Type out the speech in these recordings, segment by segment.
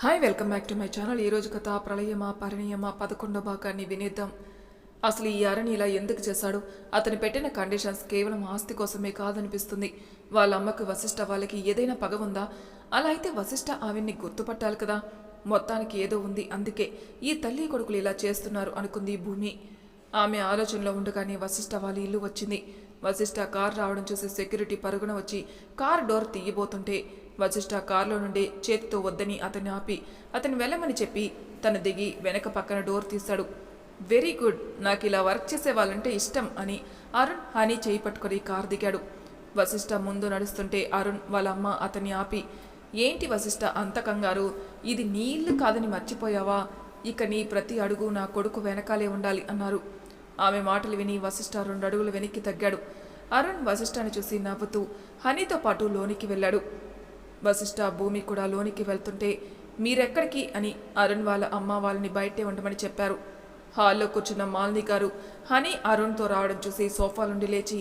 Hi welcome back to my channel. ఈరోజు కథ ప్రళయమా పరిణయమా 11వ భాగాన్ని వినేద్దాం. అసలు ఈ అరణి ఇలా ఎందుకు చేశాడు? అతను పెట్టిన కండిషన్స్ కేవలం ఆస్తి కోసమే కాదనిపిస్తుంది. వాళ్ళ అమ్మకు వశిష్ఠ వాళ్ళకి ఏదైనా పగ ఉందా? అలా అయితే వశిష్ఠ ఆవిడ్ని గుర్తుపట్టాలి కదా. మొత్తానికి ఏదో ఉంది, అందుకే ఈ తల్లి కొడుకులు ఇలా చేస్తున్నారు అనుకుంది భూమి. ఆమె ఆలోచనలో ఉండగానే వశిష్ఠ వాళ్ళ ఇల్లు వచ్చింది. వశిష్ఠ కార్ రావడం చూసి సెక్యూరిటీ పరుగున వచ్చి కార్ డోర్ తీయబోతుంటే వశిష్ఠ కారులో నుండి చేతితో వద్దని అతన్ని ఆపి అతను వెళ్ళమని చెప్పి తను దిగి వెనక పక్కన డోర్ తీశాడు. వెరీ గుడ్, నాకు ఇలా వర్క్ చేసే వాళ్ళంటే ఇష్టం అని అరుణ్ హనీ చేయి పట్టుకొని కారు దిగాడు. వశిష్ఠ ముందు నడుస్తుంటే అరుణ్ వాళ్ళ అమ్మ అతన్ని ఆపి, ఏంటి వశిష్ఠ అంత కంగారు? ఇది నీ ఇల్లు కాదని మర్చిపోయావా? ఇక నీ ప్రతి అడుగు నా కొడుకు వెనకాలే ఉండాలి అన్నారు. ఆమె మాటలు విని వశిష్ఠ 2 అడుగులు వెనక్కి తగ్గాడు. అరుణ్ వశిష్ఠని చూసి నవ్వుతూ హనీతో పాటు లోనికి వెళ్ళాడు. వశిష్ఠ భూమి కూడా లోనికి వెళ్తుంటే మీరెక్కడికి అని అరుణ్ వాళ్ళ అమ్మ వాళ్ళని బయటే ఉండమని చెప్పారు. హాల్లో కూర్చున్న మాలిని గారు హనీ అరుణ్తో రావడం చూసి సోఫా నుండి లేచి,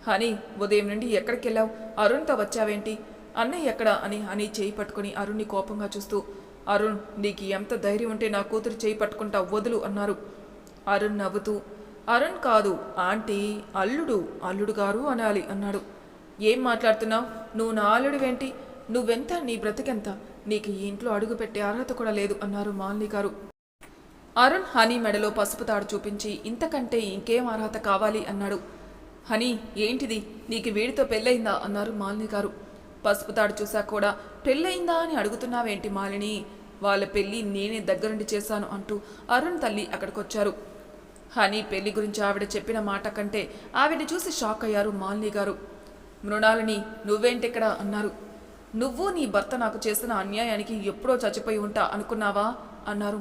హనీ, ఉదయం నుండి ఎక్కడికి వెళ్ళావు? అరుణ్తో వచ్చావేంటి? అన్నయ్య ఎక్కడా అని హనీ చేయి పట్టుకుని అరుణ్ని కోపంగా చూస్తూ, అరుణ్, నీకు ఎంత ధైర్యం ఉంటే నా కూతురు చేయి పట్టుకుంటా వదులు అన్నారు. అరుణ్ నవ్వుతూ, అరుణ్ కాదు ఆంటీ, అల్లుడు గారు అనాలి అన్నాడు. ఏం మాట్లాడుతున్నావు? నువ్వు నా అల్లుడివేంటి? నువ్వెంత, నీ బ్రతికెంత? నీకు ఈ ఇంట్లో అడుగు పెట్టే అర్హత కూడా లేదు అన్నారు మాలిని గారు. అరుణ్ హనీ మెడలో పసుపు తాడు చూపించి, ఇంతకంటే ఇంకేం అర్హత కావాలి అన్నాడు. హనీ, ఏంటిది? నీకు వీడితో పెళ్ళయిందా అన్నారు మాలిని గారు. పసుపు తాడు చూశాక కూడా పెళ్ళయిందా అని అడుగుతున్నావేంటి మాలిని? వాళ్ళ పెళ్ళి నేనే దగ్గరుండి చేశాను అంటూ అరుణ్ తల్లి అక్కడికొచ్చారు. హనీ పెళ్లి గురించి ఆవిడ చెప్పిన మాట కంటే ఆవిడ చూసి షాక్ అయ్యారు మాలిని గారు. మృణాలిని, నువ్వేంటిక్కడ అన్నారు. నువ్వు నీ భర్త నాకు చేసిన అన్యాయానికి ఎప్పుడో చచ్చిపోయి ఉంటా అనుకున్నావా అన్నారు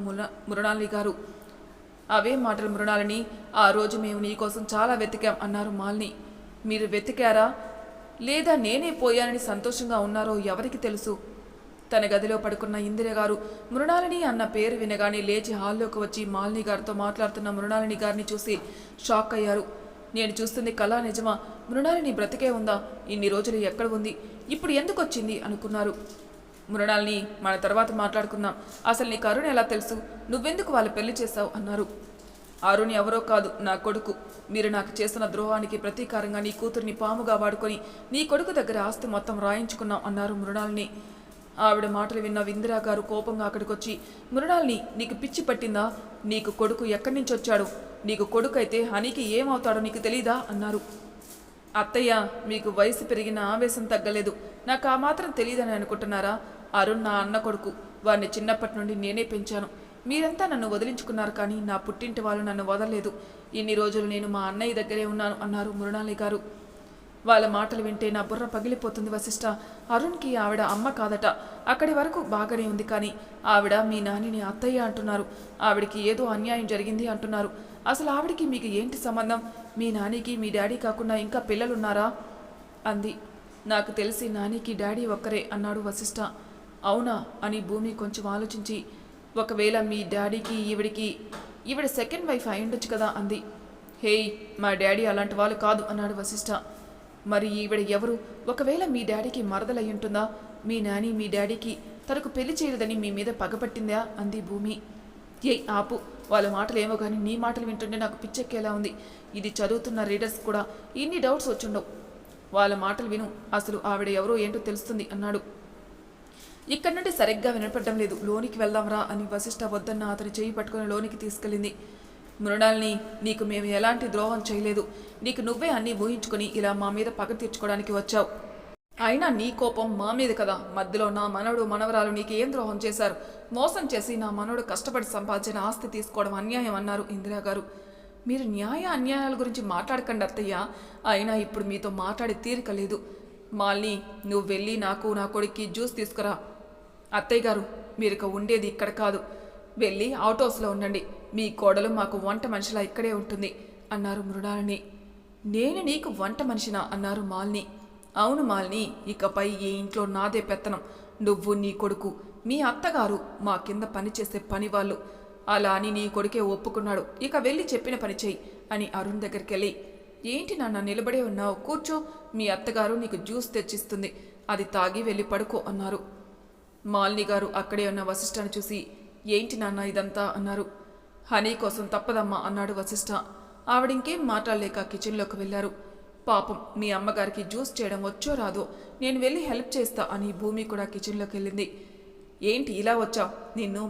మృణాలిని గారు. అవే మాటలు మృణాలిని, ఆ రోజు మేము నీకోసం చాలా వెతికాం అన్నారు మాలిని. మీరు వెతికారా లేదా నేనే పోయానని సంతోషంగా ఉన్నారో ఎవరికి తెలుసు. తన గదిలో పడుకున్న ఇందిర గారు మృణాలిని అన్న పేరు వినగానే లేచి హాల్లోకి వచ్చి మాలిని గారితో మాట్లాడుతున్న మృణాలిని గారిని చూసి షాక్ అయ్యారు. నేను చూస్తుంది కళా నిజమా? మృణాలిని బ్రతికే ఉందా? ఇన్ని రోజులు ఎక్కడ ఉంది? ఇప్పుడు ఎందుకు వచ్చింది అనుకున్నారు. మృణాలిని, మన తర్వాత మాట్లాడుకుందాం. అసలు నీకు అరుణ్ ఎలా తెలుసు? నువ్వెందుకు వాళ్ళ పెళ్లి చేశావు అన్నారు. అరుణ్ ఎవరో కాదు, నా కొడుకు. మీరు నాకు చేసిన ద్రోహానికి ప్రతీకారంగా నీ కూతుర్ని పాముగా వాడుకొని నీ కొడుకు దగ్గర ఆస్తి మొత్తం రాయించుకున్నాం అన్నారు మృణాలిని. ఆవిడ మాటలు విన్న ఇందిరా గారు కోపంగా అక్కడికొచ్చి, మృణాలిని, నీకు పిచ్చి పట్టిందా? నీకు కొడుకు ఎక్కడి నుంచి వచ్చాడు? నీకు కొడుకు అయితే హనీకి ఏమవుతాడో నీకు తెలీదా అన్నారు. అత్తయ్య, మీకు వయసు పెరిగిన ఆవేశం తగ్గలేదు. నాకు ఆ మాత్రం తెలియదని అనుకుంటున్నారా? అరుణ్ నా అన్న కొడుకు. వారిని చిన్నప్పటి నుండి నేనే పెంచాను. మీరంతా నన్ను వదిలించుకున్నారు, కానీ నా పుట్టింటి వాళ్ళు నన్ను వదలలేదు. ఇన్ని రోజులు నేను మా అన్నయ్య దగ్గరే ఉన్నాను అన్నారు మృణాలి గారు. వాళ్ళ మాటలు వింటే నా బుర్ర పగిలిపోతుంది వశిష్ఠ. అరుణ్కి ఆవిడ అమ్మ కాదట. అక్కడి వరకు బాగానే ఉంది, కానీ ఆవిడ మీ నానిని అత్తయ్య అంటున్నారు. ఆవిడికి ఏదో అన్యాయం జరిగింది అంటున్నారు. అసలు ఆవిడికి మీకు ఏంటి సంబంధం? మీ నానికి మీ డాడీ కాకుండా ఇంకా పిల్లలున్నారా అంది. నాకు తెలిసి నానికి డాడీ ఒక్కరే అన్నాడు వశిష్ఠ. అవునా అని భూమి కొంచెం ఆలోచించి, ఒకవేళ మీ డాడీకి ఈవిడ సెకండ్ వైఫ్ అయ్యుండొచ్చు కదా అంది. హేయ్, మా డాడీ అలాంటి వాళ్ళు కాదు అన్నాడు వశిష్ఠ. మరి ఈవిడ ఎవరు? ఒకవేళ మీ డాడీకి మరదలయ్యుంటుందా? మీ నాని మీ డాడీకి తనకు పెళ్లి చేయలేదని మీ మీద పగపట్టిందా అంది భూమి. ఏయ్ ఆపు, వాళ్ళ మాటలు ఏమో కానీ నీ మాటలు వింటుంటే నాకు పిచ్చెక్కేలా ఉంది. ఇది చదువుతున్న రీడర్స్ కూడా ఇన్ని డౌట్స్ వచ్చుండవు. వాళ్ళ మాటలు విను, అసలు ఆవిడ ఎవరో ఏంటో తెలుస్తుంది అన్నాడు. ఇక్కడి నుండి సరిగ్గా వినపడడం లేదు, లోనికి వెళ్దాంరా అని వశిష్ఠ వద్దన్న అతని చేయి పట్టుకుని లోనికి తీసుకెళ్ళింది. మృణాలిని, నీకు మేము ఎలాంటి ద్రోహం చేయలేదు. నీకు నువ్వే అన్నీ ఊహించుకొని ఇలా మా మీద పగ తీర్చుకోవడానికి వచ్చావు. అయినా నీ కోపం మా మీద కదా. మధ్యలో నా మనవడు మనవరాలు నీకు ఏం ద్రోహం చేశారు? మోసం చేసి నా మనవడు కష్టపడి సంపాదించిన ఆస్తి తీసుకోవడం అన్యాయం అన్నారు ఇందిరా గారు. మీరు న్యాయ అన్యాయాల గురించి మాట్లాడకండి అత్తయ్య. అయినా ఇప్పుడు మీతో మాట్లాడే తీరిక లేదు. మాలిని, నువ్వు వెళ్ళి నాకు నా కొడుక్కి జ్యూస్ తీసుకురా. అత్తయ్య గారు, మీరు ఉండేది ఇక్కడ కాదు, వెళ్ళి అవుట్ హౌస్లో ఉండండి. మీ కోడలు మాకు వంట మనిషిలా ఇక్కడే ఉంటుంది అన్నారు మృణాలిని. నేను నీకు వంట మనిషినా అన్నారు మాలిని. అవును మాలిని, ఇకపై ఈ ఇంట్లో నాదే పెత్తనం. నువ్వు, నీ కొడుకు, మీ అత్తగారు మా కింద పనిచేసే పనివాళ్ళు. అలా అని నీ కొడుకే ఒప్పుకున్నాడు. ఇక వెళ్ళి చెప్పిన పని చెయ్యి అని అరుణ్ దగ్గరికి వెళ్ళి, ఏంటి నాన్న నిలబడే ఉన్నావు? కూర్చో, మీ అత్తగారు నీకు జ్యూస్ తెచ్చిస్తుంది, అది తాగి వెళ్ళి పడుకో అన్నారు. మాలిని గారు అక్కడే ఉన్న వశిష్ఠను చూసి, ఏంటి నాన్న ఇదంతా అన్నారు. హనీ కోసం తప్పదమ్మా అన్నాడు వశిష్ఠ. ఆవిడింకేం మాట్లాడలేక కిచెన్లోకి వెళ్లారు. పాపం మీ అమ్మగారికి జ్యూస్ చేయడం వచ్చో రాదో, నేను వెళ్ళి హెల్ప్ చేస్తా అని భూమి కూడా కిచెన్లోకి వెళ్ళింది. ఏంటి ఇలా వచ్చావు? నిన్ను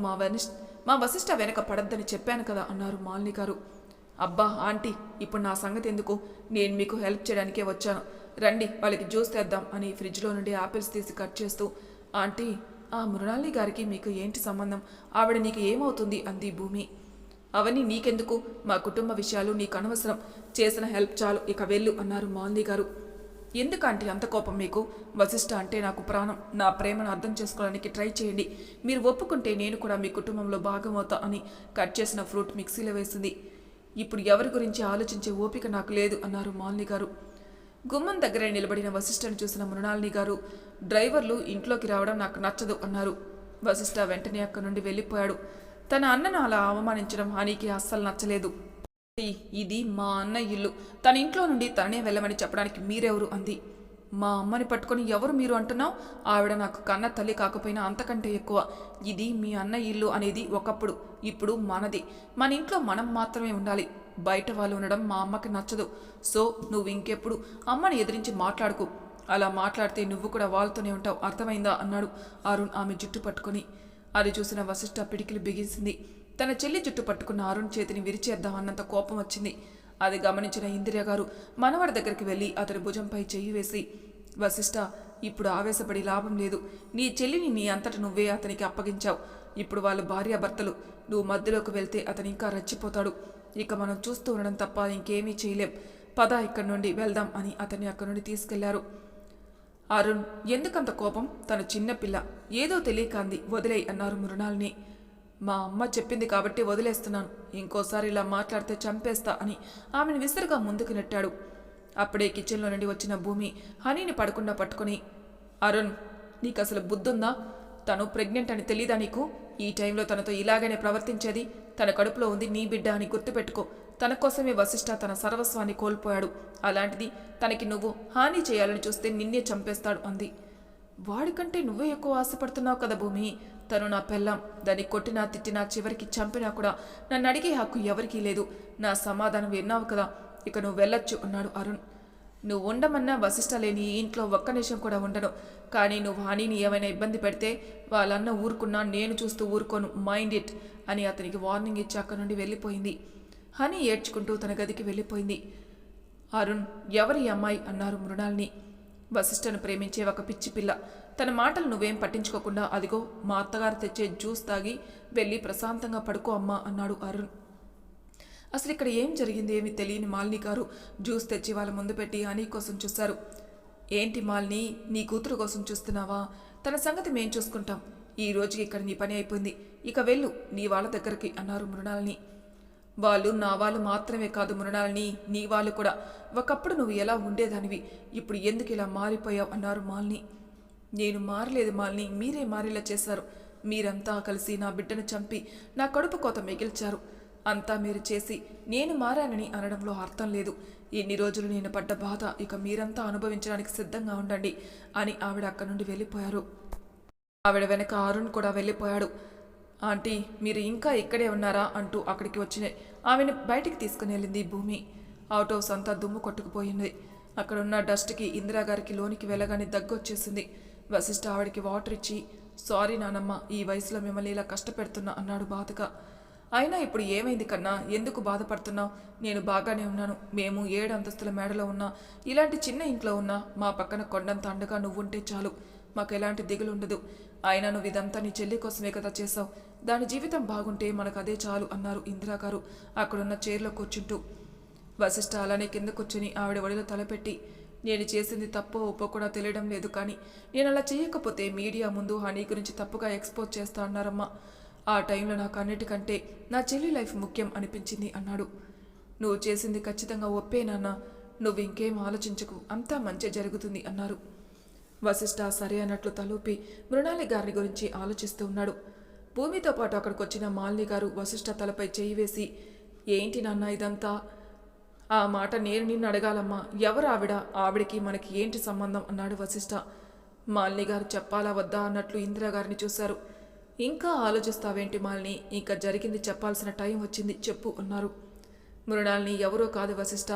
మా వశిష్ఠ వెనక పడద్దని చెప్పాను కదా అన్నారు మాలిని గారు. అబ్బా ఆంటీ, ఇప్పుడు నా సంగతి ఎందుకు, నేను మీకు హెల్ప్ చేయడానికే వచ్చాను. రండి వాళ్ళకి జ్యూస్ తెద్దాం అని ఫ్రిడ్జ్లో నుండి ఆపిల్స్ తీసి కట్ చేస్తూ, ఆంటీ ఆ మృణాలిని గారికి మీకు ఏంటి సంబంధం, ఆవిడ నీకు ఏమవుతుంది అంది భూమి. అవన్నీ నీకెందుకు, మా కుటుంబ విషయాలు నీకు అనవసరం, చేసిన హెల్ప్ చాలు, ఇక వెళ్ళు అన్నారు మాలిని గారు. ఎందుకంటే అంత కోపం మీకు? వశిష్ఠ అంటే నాకు ప్రాణం, నా ప్రేమను అర్థం చేసుకోవడానికి ట్రై చేయండి, మీరు ఒప్పుకుంటే నేను కూడా మీ కుటుంబంలో భాగమవుతా అని కట్ చేసిన ఫ్రూట్ మిక్సీలో వేసింది. ఇప్పుడు ఎవరి గురించి ఆలోచించే ఓపిక నాకు లేదు అన్నారు మాలిని గారు. గుమ్మం దగ్గర నిలబడిన వశిష్ఠను చూసిన మృణాలిని గారు, డ్రైవర్లు ఇంట్లోకి రావడం నాకు నచ్చదు అన్నారు. వశిష్ఠ వెంటనే అక్కడి నుండి వెళ్ళిపోయాడు. తన అన్నను అలా అవమానించడం హనీకి అస్సలు నచ్చలేదు. ఇది మా అన్న ఇల్లు, తన ఇంట్లో నుండి తననే వెళ్ళమని చెప్పడానికి మీరెవరు అంది. మా అమ్మని పట్టుకొని ఎవరు మీరు అంటున్నావు? ఆవిడ నాకు కన్న తల్లి కాకపోయినా అంతకంటే ఎక్కువ. ఇది మీ అన్న ఇల్లు అనేది ఒకప్పుడు, ఇప్పుడు మనది. మన ఇంట్లో మనం మాత్రమే ఉండాలి, బయట వాళ్ళు ఉండడం మా అమ్మకి నచ్చదు. సో నువ్వు ఇంకెప్పుడు అమ్మని ఎదిరించి మాట్లాడుకు, అలా మాట్లాడితే నువ్వు కూడా వాళ్ళతోనే ఉంటావు, అర్థమైందా అన్నాడు అరుణ్ ఆమె జుట్టు పట్టుకొని. అది చూసిన వశిష్ఠ పిడికిలు బిగించింది. తన చెల్లి జుట్టు పట్టుకున్న అరుణ్ చేతిని విరిచేద్దాం అన్నంత కోపం వచ్చింది. అది గమనించిన ఇందిరా గారు మనవడి దగ్గరికి వెళ్ళి అతని భుజంపై చెయ్యి వేసి, వశిష్ఠ ఇప్పుడు ఆవేశపడి లాభం లేదు, నీ చెల్లిని నీ అంతట నువ్వే అతనికి అప్పగించావు, ఇప్పుడు వాళ్ళు భార్యాభర్తలు, నువ్వు మధ్యలోకి వెళ్తే అతను ఇంకా రచ్చిపోతాడు, ఇక మనం చూస్తూ ఉండడం తప్ప ఇంకేమీ చేయలేం, పద ఇక్కడి నుండి వెళ్దాం అని అతన్ని అక్కడి నుండి తీసుకెళ్లారు. అరుణ్ ఎందుకంత కోపం, తను చిన్నపిల్ల, ఏదో తెలియక అంది, వదిలేయ్ అన్నారు మృణాలిని. మా అమ్మ చెప్పింది కాబట్టి వదిలేస్తున్నాను, ఇంకోసారి ఇలా మాట్లాడితే చంపేస్తా అని ఆమెను విసురుగా ముందుకు నెట్టాడు. అప్పుడే కిచెన్లో నుండి వచ్చిన భూమి హనీని పడకుండా పట్టుకుని, అరుణ్ నీకు అసలు బుద్ధుందా, తను ప్రెగ్నెంట్ అని తెలీదా నీకు? ఈ టైంలో తనతో ఇలాగనే ప్రవర్తించేది, తన కడుపులో ఉంది నీ బిడ్డ అని గుర్తుపెట్టుకో, తన కోసమే వశిష్ఠ తన సర్వస్వాన్ని కోల్పోయాడు, అలాంటిది తనకి నువ్వు హాని చేయాలని చూస్తే నిన్నే చంపేస్తాడు అంది. వాడికంటే నువ్వే ఎక్కువ ఆశపడుతున్నావు కదా భూమి, తను నా పెళ్ళాం, దాన్ని కొట్టినా తిట్టినా చివరికి చంపినా కూడా నన్ను అడిగే హక్కు ఎవరికీ లేదు, నా సమాధానం విన్నావు కదా, ఇక నువ్వు వెళ్ళొచ్చు అన్నాడు అరుణ్. నువ్వు ఉండమన్నా వశిష్ఠ లేని ఈ ఇంట్లో ఒక్క నిమిషం కూడా ఉండను, కానీ నువ్వు హనీని ఏమైనా ఇబ్బంది పెడితే వాళ్ళన్న ఊరుకున్నా నేను చూస్తూ ఊరుకోను, మైండ్ ఇట్ అని అతనికి వార్నింగ్ ఇచ్చి అక్కడి నుండి వెళ్ళిపోయింది. హనీ ఏడ్చుకుంటూ తన గదికి వెళ్ళిపోయింది. అరుణ్ ఎవరి అమ్మాయి అన్నారు మృణాలిని. వశిష్ఠను ప్రేమించే ఒక పిచ్చి పిల్ల, తన మాటలు నువ్వేం పట్టించుకోకుండా అదిగో మా అత్తగారు తెచ్చే జ్యూస్ తాగి వెళ్ళి ప్రశాంతంగా పడుకో అమ్మా అన్నాడు అరుణ్. అసలు ఇక్కడ ఏం జరిగింది ఏమి తెలియని మాలిని గారు జ్యూస్ తెచ్చి వాళ్ళ ముందు పెట్టి హనీ కోసం చూశారు. ఏంటి మాలిని, నీ కూతురు కోసం చూస్తున్నావా? తన సంగతి మేం చూసుకుంటాం, ఈ రోజుకి ఇక్కడ నీ పని అయిపోయింది, ఇక వెళ్ళు నీ వాళ్ళ దగ్గరికి అన్నారు మృణాలిని. వాళ్ళు నా వాళ్ళు మాత్రమే కాదు మృణాలిని, నీ వాళ్ళు కూడా, ఒకప్పుడు నువ్వు ఎలా ఉండేదానివి, ఇప్పుడు ఎందుకు ఇలా మారిపోయావు అన్నారు మాలిని. నేను మారలేదు మాలిని, మీరే మారేలా చేశారు, మీరంతా కలిసి నా బిడ్డను చంపి నా కడుపు కోత మిగిల్చారు, అంతా మీరు చేసి నేను మారానని అనడంలో అర్థం లేదు, ఇన్ని రోజులు నేను పడ్డ బాధ ఇక మీరంతా అనుభవించడానికి సిద్ధంగా ఉండండి అని ఆవిడ అక్కడి నుండి వెళ్ళిపోయారు. ఆవిడ వెనక అరుణ్ కూడా వెళ్ళిపోయాడు. ఆంటీ మీరు ఇంకా ఇక్కడే ఉన్నారా అంటూ అక్కడికి వచ్చి ఆమెను బయటికి తీసుకుని వెళ్ళింది భూమి. అవుట్ హౌస్ అంతా దుమ్ము కొట్టుకుపోయింది. అక్కడున్న డస్ట్కి ఇందిరాగారికి లోనికి వెళ్ళగానే దగ్గొచ్చేసింది. వశిష్ఠ ఆవిడికి వాటర్ ఇచ్చి, సారీ నానమ్మ, ఈ వయసులో మిమ్మల్ని ఇలా కష్టపెడుతున్నా అన్నాడు బాధగా. అయినా ఇప్పుడు ఏమైంది కన్నా, ఎందుకు బాధపడుతున్నావు? నేను బాగానే ఉన్నాను, మేము 7 అంతస్తుల మేడలో ఉన్నా, ఇలాంటి చిన్న ఇంట్లో ఉన్నా మా పక్కన కొండంత అండగా నువ్వుంటే చాలు, మాకు ఎలాంటి దిగులు ఉండదు, అయినా నువ్వు ఇదంతా నీ చెల్లి కోసమే కదా చేసావు, దాని జీవితం బాగుంటే మనకు అదే చాలు అన్నారు ఇందిరాగారు అక్కడున్న చైర్లో కూర్చుంటూ. వశిష్ఠ అలానే కింద కూర్చుని ఆవిడ ఒడిలో తలపెట్టి, నేను చేసింది తప్పో ఒప్పో కూడా తెలియడం లేదు, కానీ నేను అలా చేయకపోతే మీడియా ముందు హనీ గురించి తప్పుగా ఎక్స్పోజ్ చేస్తా అన్నారమ్మా, ఆ టైంలో నాకు అన్నిటికంటే నా చెల్లి లైఫ్ ముఖ్యం అనిపించింది అన్నాడు. నువ్వు చేసింది ఖచ్చితంగా ఒప్పే నాన్న, నువ్వు ఇంకేం ఆలోచించకు, అంతా మంచి జరుగుతుంది అన్నారు. వశిష్ఠ సరే అన్నట్లు తలూపి మృణాలి గారిని గురించి ఆలోచిస్తూ ఉన్నాడు. భూమితో పాటు అక్కడికి వచ్చిన మాలిని గారు వశిష్ఠ తలపై చేయి వేసి, ఏంటి నాన్న ఇదంతా? ఆ మాట నేను నిన్ను అడగాలమ్మా, ఎవరు ఆవిడ, ఆవిడికి మనకి ఏంటి సంబంధం అన్నాడు వశిష్ఠ. మాలిని గారు చెప్పాలా వద్దా అన్నట్లు ఇందిరాగారిని చూశారు. ఇంకా ఆలోచిస్తావేంటి మాలిని, ఇంకా జరిగింది చెప్పాల్సిన టైం వచ్చింది, చెప్పు అన్నారు. మృణాల్ని ఎవరో కాదు వశిష్ఠ,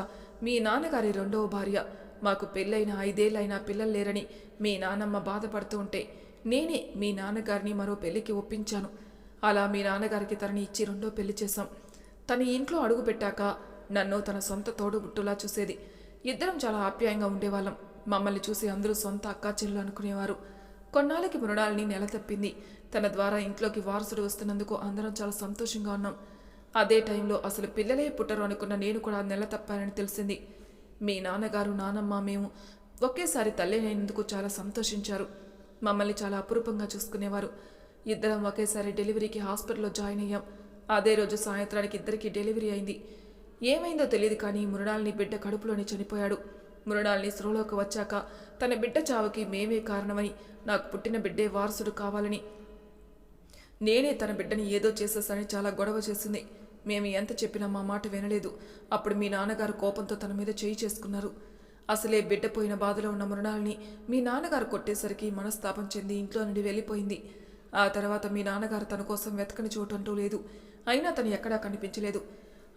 మీ నాన్నగారి రెండవ భార్య. మాకు పెళ్ళైన 5 ఏళ్ళైనా పిల్లలు లేరని మీ నాన్నమ్మ బాధపడుతూ ఉంటే నేనే మీ నాన్నగారిని మరో పెళ్లికి ఒప్పించాను. అలా మీ నాన్నగారికి తనని ఇచ్చి రెండో పెళ్లి చేశాం. తన ఇంట్లో అడుగు పెట్టాక నన్ను తన సొంత తోడుగుట్టులా చూసేది. ఇద్దరం చాలా ఆప్యాయంగా ఉండేవాళ్ళం. మమ్మల్ని చూసి అందరూ సొంత అక్కా చెల్లెలు అనుకునేవారు. కొన్నాళ్ళకి మృణాల్ని నెల తప్పింది. తన ద్వారా ఇంట్లోకి వారసుడు వస్తున్నందుకు అందరం చాలా సంతోషంగా ఉన్నాం. అదే టైంలో అసలు పిల్లలే పుట్టరు అనుకున్న నేను కూడా నెల తప్పానని తెలిసింది. మీ నాన్నగారు నానమ్మ మేము ఒకేసారి తల్లినైనందుకు చాలా సంతోషించారు. మమ్మల్ని చాలా అపురూపంగా చూసుకునేవారు. ఇద్దరం ఒకేసారి డెలివరీకి హాస్పిటల్లో జాయిన్ అయ్యాం. అదే రోజు సాయంత్రానికి ఇద్దరికి డెలివరీ అయింది. ఏమైందో తెలియదు కానీ మృణాల్ని బిడ్డ కడుపులోనే చనిపోయాడు. మృణాల్ని స్పృహలోకి వచ్చాక తన బిడ్డ చావుకి మేమే కారణమని, నాకు పుట్టిన బిడ్డే వారసుడు కావాలని, నేనే తన బిడ్డని ఏదో చేసేసానని చాలా గొడవ చేసింది. మేము ఎంత చెప్పినా మా మాట వినలేదు. అప్పుడు మీ నాన్నగారు కోపంతో తన మీద చేయి చేసుకున్నారు. అసలే బిడ్డ పోయిన బాధలో ఉన్న మృణాల్ని మీ నాన్నగారు కొట్టేసరికి మనస్తాపం చెంది ఇంట్లో నుండి వెళ్ళిపోయింది. ఆ తర్వాత మీ నాన్నగారు తన కోసం వెతకని చోటంటూ లేదు. అయినా తను ఎక్కడా కనిపించలేదు.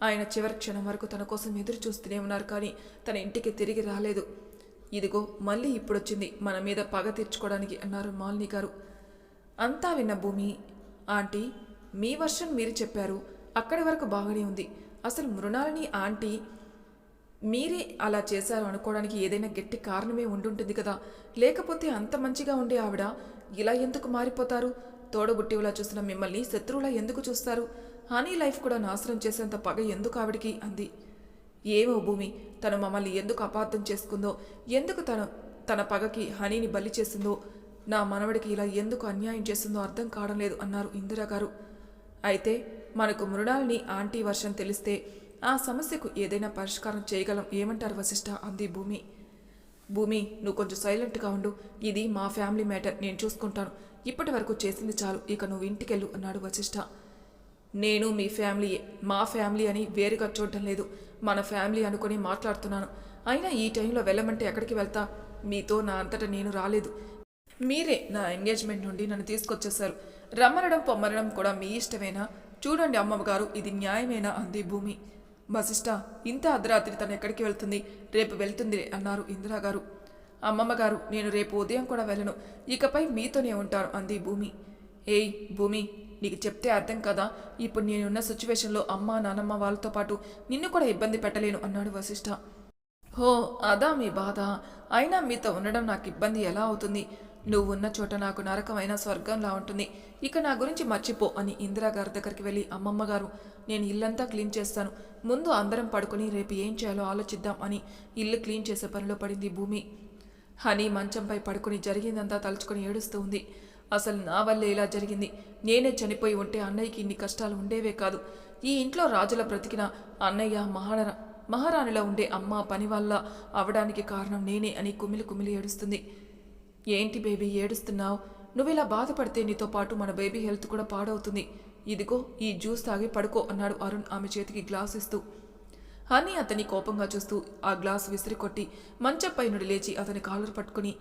ఆయన చివరి క్షణం వరకు తన కోసం ఎదురు చూస్తూనే ఉన్నారు కానీ తన ఇంటికి తిరిగి రాలేదు. ఇదిగో మళ్ళీ ఇప్పుడొచ్చింది మన మీద పగ తీర్చుకోవడానికి అన్నారు మాలిని గారు. అంతా విన్న భూమి, ఆంటీ మీ వర్షన్ మీరు చెప్పారు, అక్కడి వరకు బాగానే ఉంది. అసలు మృణాలిని ఆంటీ మీరే అలా చేశారు అనుకోవడానికి ఏదైనా గట్టి కారణమే ఉండుంటుంది కదా, లేకపోతే అంత మంచిగా ఉండే ఆవిడ ఇలా ఎందుకు మారిపోతారు? తోడబుట్టివలా చూసిన మిమ్మల్ని శత్రువులా ఎందుకు చూస్తారు? హనీ లైఫ్ కూడా నాశనం చేసేంత పగ ఎందుకు ఆవిడికి అంది. ఏమో భూమి, తను మమ్మల్ని ఎందుకు అపార్థం చేసుకుందో, ఎందుకు తన పగకి హనీని బలి చేసిందో, నా మనవడికి ఇలా ఎందుకు అన్యాయం చేసిందో అర్థం కావడం లేదు అన్నారు ఇందిరాగారు. అయితే మనకు మృణాల్ని ఆంటీ వర్షం తెలిస్తే ఆ సమస్యకు ఏదైనా పరిష్కారం చేయగలం, ఏమంటారు వశిష్ఠ అంది భూమి. భూమి నువ్వు కొంచెం సైలెంట్గా ఉండు, ఇది మా ఫ్యామిలీ మ్యాటర్, నేను చూసుకుంటాను. ఇప్పటి వరకు చేసింది చాలు, ఇక నువ్వు ఇంటికెళ్ళు అన్నాడు వశిష్ఠ. నేను మీ ఫ్యామిలీయే, మా ఫ్యామిలీ అని వేరుగా చూడటం లేదు, మన ఫ్యామిలీ అనుకుని మాట్లాడుతున్నాను. అయినా ఈ టైంలో వెళ్ళమంటే ఎక్కడికి వెళ్తా? మీతో నా అంతటా నేను రాలేదు. మీరే నా ఎంగేజ్మెంట్ నుండి నన్ను తీసుకొచ్చేశారు. రమ్మనడం పొమ్మనడం కూడా మీ ఇష్టమేనా? చూడండి అమ్మగారు, ఇది న్యాయమేనా అంది భూమి. వశిష్ఠ ఇంత అర్ధరాత్రి తను ఎక్కడికి వెళ్తుంది? రేపు వెళ్తుంది అన్నారు ఇందిరాగారు. అమ్మమ్మగారు నేను రేపు ఉదయం కూడా వెళ్ళను, ఇకపై మీతోనే ఉంటాను అంది భూమి. ఏయ్ భూమి, నీకు చెప్తే అర్థం కదా, ఇప్పుడు నేనున్న సిచ్యువేషన్లో అమ్మ నానమ్మ వాళ్ళతో పాటు నిన్ను కూడా ఇబ్బంది పెట్టలేను అన్నాడు వశిష్ఠ. హో అదా మీ బాధ? అయినా మీతో ఉండడం నాకు ఇబ్బంది ఎలా అవుతుంది? నువ్వు ఉన్న చోట నాకు నరకమైన స్వర్గంలా ఉంటుంది. ఇక నా గురించి మర్చిపో అని ఇందిరాగారి దగ్గరికి వెళ్ళి, అమ్మమ్మగారు నేను ఇల్లంతా క్లీన్ చేస్తాను, ముందు అందరం పడుకొని రేపు ఏం చేయాలో ఆలోచిద్దాం అని ఇల్లు క్లీన్ చేసే పనిలో పడింది భూమి. హనీ మంచంపై పడుకుని జరిగిందంతా తలుచుకొని ఏడుస్తూ ఉంది. అసలు నా వల్లే ఇలా జరిగింది. నేనే చనిపోయి ఉంటే అన్నయ్యకి ఇన్ని కష్టాలు ఉండేవే కాదు. ఈ ఇంట్లో రాజుల బ్రతికిన అన్నయ్య మహారాణిలో ఉండే అమ్మ పని వల్ల అవడానికి కారణం నేనే అని కుమిలి కుమిలి ఏడుస్తుంది. ఏంటి బేబీ ఏడుస్తున్నావు? నువ్వు ఇలా బాధపడితే నీతో పాటు మన బేబీ హెల్త్ కూడా పాడవుతుంది. ఇదిగో ఈ జ్యూస్ తాగి పడుకో అన్నాడు అరుణ్ ఆమె చేతికి గ్లాస్ ఇస్తూ. హనీ అతని కోపంగా చూస్తూ ఆ గ్లాస్ విసిరికొట్టి మంచంపై నుండి లేచి అతని కాలర్ పట్టుకుని,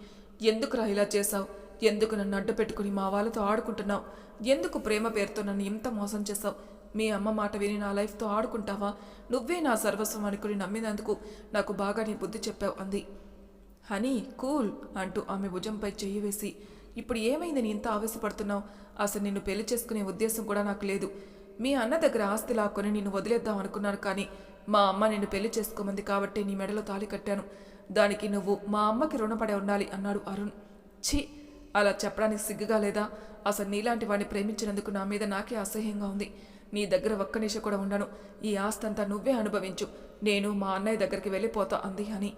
ఎందుకురా ఇలా చేశావు? ఎందుకు నన్ను అడ్డు పెట్టుకుని మా వాళ్ళతో ఆడుకుంటున్నావు? ఎందుకు ప్రేమ పేరుతో నన్ను ఇంత మోసం చేశావు? మీ అమ్మ మాట విని నా లైఫ్తో ఆడుకుంటావా? నువ్వే నా సర్వస్వం అనుకుని నమ్మినందుకు నాకు బాగా నీ బుద్ధి చెప్పావు అంది. హనీ కూల్ అంటూ ఆమె భుజంపై చెయ్యి వేసి, ఇప్పుడు ఏమైందని ఇంత ఆవేశపడుతున్నావు? అసలు నిన్ను పెళ్లి చేసుకునే ఉద్దేశం కూడా నాకు లేదు. మీ అన్న దగ్గర ఆస్తి లాక్కొని నిన్ను వదిలేద్దాం అనుకున్నాను, కానీ మా అమ్మ నిన్ను పెళ్లి చేసుకోమంది కాబట్టి నీ మెడలో తాళి కట్టాను. దానికి నువ్వు మా అమ్మకి రుణపడే ఉండాలి అన్నాడు అరుణ్. ఛీ, అలా చెప్పడానికి సిగ్గుగా లేదా? అసలు నీలాంటి వాడిని ప్రేమించినందుకు నా మీద నాకే అసహ్యంగా ఉంది. నీ దగ్గర ఒక్క నిమిషం కూడా ఉండను. ఈ ఆస్తంతా నువ్వే అనుభవించు. నేను మా అన్నయ్య దగ్గరికి వెళ్ళిపోతా అంది హనీ.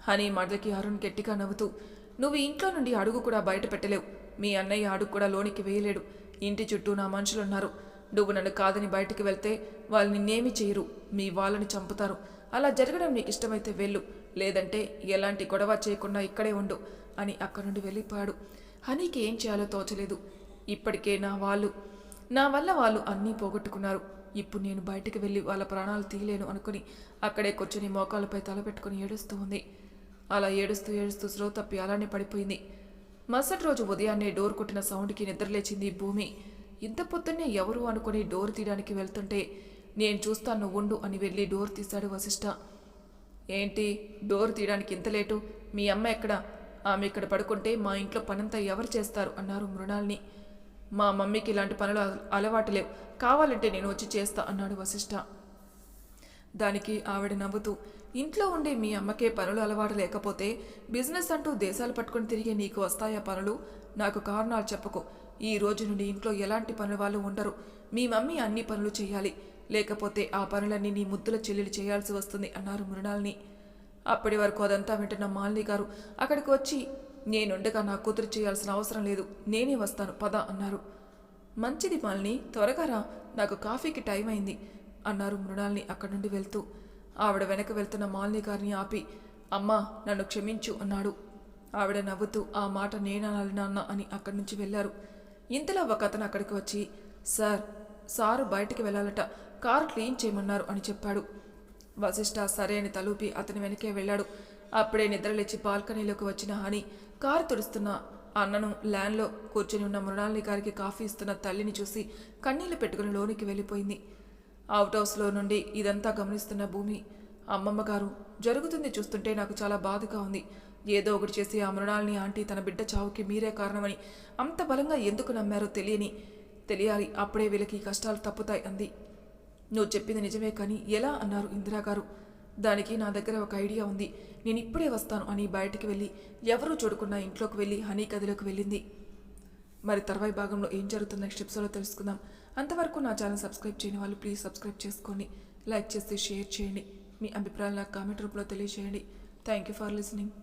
హనీ మాటలకి అరుణ్ గట్టిగా నవ్వుతూ, నువ్వు ఇంట్లో నుండి అడుగు కూడా బయట పెట్టలేవు. మీ అన్నయ్య అడుగు కూడా లోనికి వేయలేడు. ఇంటి చుట్టూ నా మనుషులున్నారు. నువ్వు నన్ను కాదని బయటికి వెళ్తే వాళ్ళు నిన్నేమీ చేయరు, మీ వాళ్ళని చంపుతారు. అలా జరగడం నీకు ఇష్టమైతే వెళ్ళు, లేదంటే ఎలాంటి గొడవ చేయకుండా ఇక్కడే ఉండు అని అక్కడి నుండి వెళ్ళిపోయాడు. హనీకి ఏం చేయాలో తోచలేదు. ఇప్పటికే నా వల్ల వాళ్ళు అన్నీ పోగొట్టుకున్నారు. ఇప్పుడు నేను బయటికి వెళ్ళి వాళ్ళ ప్రాణాలు తీయలేను అనుకుని అక్కడే కూర్చొని మోకాళ్ళపై తలపెట్టుకుని ఏడుస్తూ ఉంది. అలా ఏడుస్తూ ఏడుస్తూ స్లో తప్పి అలానే పడిపోయింది. మరుసటి రోజు ఉదయాన్నే డోర్ కొట్టిన సౌండ్కి నిద్రలేచింది భూమి. ఇంత పొద్దున్నే ఎవరు అనుకుని డోర్ తీయడానికి వెళ్తుంటే నేను చూస్తాను ఉండు అని వెళ్ళి డోర్ తీశాడు వశిష్ఠ. ఏంటి డోర్ తీయడానికి ఇంత లేటు? మీ అమ్మ ఎక్కడ? ఆమె ఇక్కడ పడుకుంటే మా ఇంట్లో పనంతా ఎవరు చేస్తారు అన్నారు మృణాల్ని. మా మమ్మీకి ఇలాంటి పనులు అలవాటు లేవు, కావాలంటే నేను వచ్చి చేస్తా అన్నాడు వశిష్ఠ. దానికి ఆవిడ నవ్వుతూ, ఇంట్లో ఉండే మీ అమ్మకే పనులు అలవాటు లేకపోతే బిజినెస్ అంటూ దేశాలు పట్టుకుని తిరిగే నీకు వస్తాయా పనులు? నాకు కారణాలు చెప్పకు. ఈ రోజు నుండి ఇంట్లో ఎలాంటి పనుల వాళ్ళు ఉండరు. మీ మమ్మీ అన్ని పనులు చేయాలి, లేకపోతే ఆ పనులన్నీ నీ ముద్దుల చెల్లెలు చేయాల్సి వస్తుంది అన్నారు మృణాల్ని. అప్పటి వరకు అదంతా వింటున్న మాలిని గారు అక్కడికి వచ్చి, నేనుండగా నా కూతురు చేయాల్సిన అవసరం లేదు, నేనే వస్తాను పద అన్నారు. మంచిది మాలిని, త్వరగా రా, నాకు కాఫీకి టైం అయింది అన్నారు మృణాల్ని అక్కడి నుండి వెళ్తూ. ఆవిడ వెనక వెళ్తున్న మాలిని గారిని ఆపి, అమ్మా నన్ను క్షమించు అన్నాడు. ఆవిడ నవ్వుతూ, ఆ మాట నేననాలి నాన్న అని అక్కడి నుంచి వెళ్లారు. ఇంతలో ఒక అతను అక్కడికి వచ్చి, సారు బయటికి వెళ్ళాలట, కారు క్లీన్ చేయమన్నారు అని చెప్పాడు. వశిష్ఠ సరే అని తలూపి అతని వెనకే వెళ్ళాడు. అప్పుడే నిద్రలేచి బాల్కనీలోకి వచ్చిన హని కారు తుడుస్తున్న అన్నను ల్యాన్లో కూర్చొని ఉన్న మృణాలిని గారికి కాఫీ ఇస్తున్న తల్లిని చూసి కన్నీళ్లు పెట్టుకుని లోనికి వెళ్ళిపోయింది. అవుట్ హౌస్లో నుండి ఇదంతా గమనిస్తున్న భూమి, అమ్మమ్మ గారు, జరుగుతుంది చూస్తుంటే నాకు చాలా బాధగా ఉంది. ఏదో ఒకటి చేసి ఆ మృణాలిని ఆంటీ తన బిడ్డ చావుకి మీరే కారణమని అంత బలంగా ఎందుకు నమ్మారో తెలియాలి, అప్పుడే వీళ్ళకి కష్టాలు తప్పుతాయి అంది. నువ్వు చెప్పింది నిజమే కానీ ఎలా అన్నారు ఇందిరాగారు. దానికి నా దగ్గర ఒక ఐడియా ఉంది, నేను ఇప్పుడే వస్తాను అని బయటికి వెళ్ళి ఎవరూ చూడకుండా ఇంట్లోకి వెళ్ళి హనీ గదిలోకి వెళ్ళింది. మరి తర్వాయి భాగంలో ఏం జరుగుతుందో నెక్స్ట్ ఎపిసోడ్లో తెలుసుకుందాం. అంతవరకు నా ఛానల్ సబ్స్క్రైబ్ చేయని వాళ్ళు ప్లీజ్ సబ్స్క్రైబ్ చేసుకోండి, లైక్ చేసి షేర్ చేయండి, మీ అభిప్రాయాలు నాకు కామెంట్ రూపంలో తెలియజేయండి. Thank you for listening.